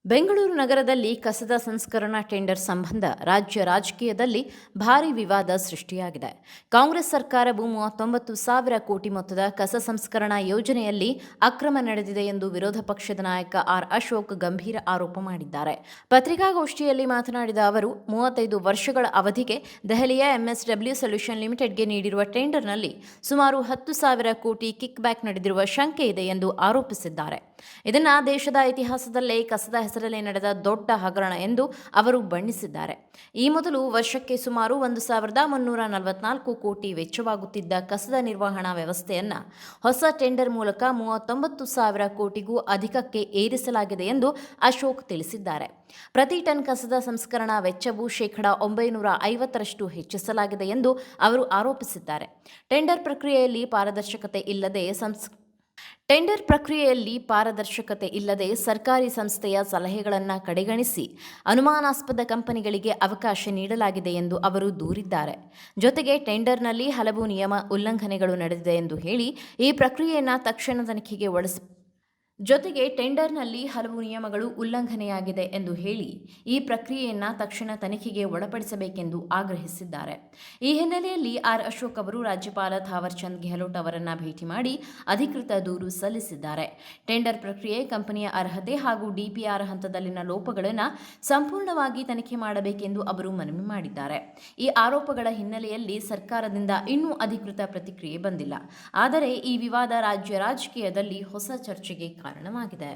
ಬೆಂಗಳೂರು ನಗರದಲ್ಲಿ ಕಸದ ಸಂಸ್ಕರಣಾ ಟೆಂಡರ್ ಸಂಬಂಧ ರಾಜ್ಯ ರಾಜಕೀಯದಲ್ಲಿ ಭಾರೀ ವಿವಾದ ಸೃಷ್ಟಿಯಾಗಿದೆ. ಕಾಂಗ್ರೆಸ್ ಸರ್ಕಾರವು 39,000 ಕೋಟಿ ಮೊತ್ತದ ಕಸ ಸಂಸ್ಕರಣಾ ಯೋಜನೆಯಲ್ಲಿ ಅಕ್ರಮ ನಡೆದಿದೆ ಎಂದು ವಿರೋಧ ಪಕ್ಷದ ನಾಯಕ ಆರ್. ಅಶೋಕ್ ಗಂಭೀರ ಆರೋಪ ಮಾಡಿದ್ದಾರೆ. ಪತ್ರಿಕಾಗೋಷ್ಠಿಯಲ್ಲಿ ಮಾತನಾಡಿದ ಅವರು, 35 ವರ್ಷಗಳ ಅವಧಿಗೆ ದೆಹಲಿಯ ಎಂಎಸ್ಡಬ್ಲ್ಯೂ ಸೊಲ್ಯೂಷನ್ ಲಿಮಿಟೆಡ್ಗೆ ನೀಡಿರುವ ಟೆಂಡರ್ನಲ್ಲಿ ಸುಮಾರು 10,000 ಕೋಟಿ ಕಿಕ್ ಬ್ಯಾಕ್ ನಡೆದಿರುವ ಶಂಕೆ ಇದೆ ಎಂದು ಆರೋಪಿಸಿದ್ದಾರೆ. ಇದನ್ನು ದೇಶದ ಇತಿಹಾಸದಲ್ಲೇ ಕಸದ ಹೆಸರಲ್ಲಿ ನಡೆದ ದೊಡ್ಡ ಹಗರಣ ಎಂದು ಅವರು ಬಣ್ಣಿಸಿದ್ದಾರೆ. ಈ ಮೊದಲು ವರ್ಷಕ್ಕೆ ಸುಮಾರು 1,344 ಕೋಟಿ ವೆಚ್ಚವಾಗುತ್ತಿದ್ದ ಕಸದ ನಿರ್ವಹಣಾ ವ್ಯವಸ್ಥೆಯನ್ನು ಹೊಸ ಟೆಂಡರ್ ಮೂಲಕ 39,000 ಕೋಟಿಗೂ ಅಧಿಕಕ್ಕೆ ಏರಿಸಲಾಗಿದೆ ಎಂದು ಅಶೋಕ್ ತಿಳಿಸಿದ್ದಾರೆ. ಪ್ರತಿ ಟನ್ ಕಸದ ಸಂಸ್ಕರಣಾ ವೆಚ್ಚವು ಶೇಕಡಾ 950ರಷ್ಟು ಹೆಚ್ಚಿಸಲಾಗಿದೆ ಎಂದು ಅವರು ಆರೋಪಿಸಿದ್ದಾರೆ. ಟೆಂಡರ್ ಪ್ರಕ್ರಿಯೆಯಲ್ಲಿ ಪಾರದರ್ಶಕತೆ ಇಲ್ಲದೆ ಸರ್ಕಾರಿ ಸಂಸ್ಥೆಯ ಸಲಹೆಗಳನ್ನು ಕಡೆಗಣಿಸಿ ಅನುಮಾನಾಸ್ಪದ ಕಂಪನಿಗಳಿಗೆ ಅವಕಾಶ ನೀಡಲಾಗಿದೆ ಎಂದು ಅವರು ದೂರಿದ್ದಾರೆ. ಜೊತೆಗೆ ಟೆಂಡರ್ನಲ್ಲಿ ಹಲವು ನಿಯಮ ಉಲ್ಲಂಘನೆಗಳು ನಡೆದಿದೆ ಎಂದು ಹೇಳಿ ಈ ಪ್ರಕ್ರಿಯೆಯನ್ನು ತಕ್ಷಣ ತನಿಖೆಗೆ ಒಳಪಡಿಸಬೇಕೆಂದು ಆಗ್ರಹಿಸಿದ್ದಾರೆ. ಈ ಹಿನ್ನೆಲೆಯಲ್ಲಿ ಆರ್. ಅಶೋಕ್ ಅವರು ರಾಜ್ಯಪಾಲ ಥಾವರ್ ಚಂದ್ ಗೆಹ್ಲೋಟ್ ಅವರನ್ನು ಭೇಟಿ ಮಾಡಿ ಅಧಿಕೃತ ದೂರು ಸಲ್ಲಿಸಿದ್ದಾರೆ. ಟೆಂಡರ್ ಪ್ರಕ್ರಿಯೆ, ಕಂಪನಿಯ ಅರ್ಹತೆ ಹಾಗೂ ಡಿಪಿಆರ್ ಹಂತದಲ್ಲಿನ ಲೋಪಗಳನ್ನು ಸಂಪೂರ್ಣವಾಗಿ ತನಿಖೆ ಮಾಡಬೇಕೆಂದು ಅವರು ಮನವಿ ಮಾಡಿದ್ದಾರೆ. ಈ ಆರೋಪಗಳ ಹಿನ್ನೆಲೆಯಲ್ಲಿ ಸರ್ಕಾರದಿಂದ ಇನ್ನೂ ಅಧಿಕೃತ ಪ್ರತಿಕ್ರಿಯೆ ಬಂದಿಲ್ಲ. ಆದರೆ ಈ ವಿವಾದ ರಾಜ್ಯ ರಾಜಕೀಯದಲ್ಲಿ ಹೊಸ ಚರ್ಚೆಗೆ ಕಾರಣವಾಗಿದೆ.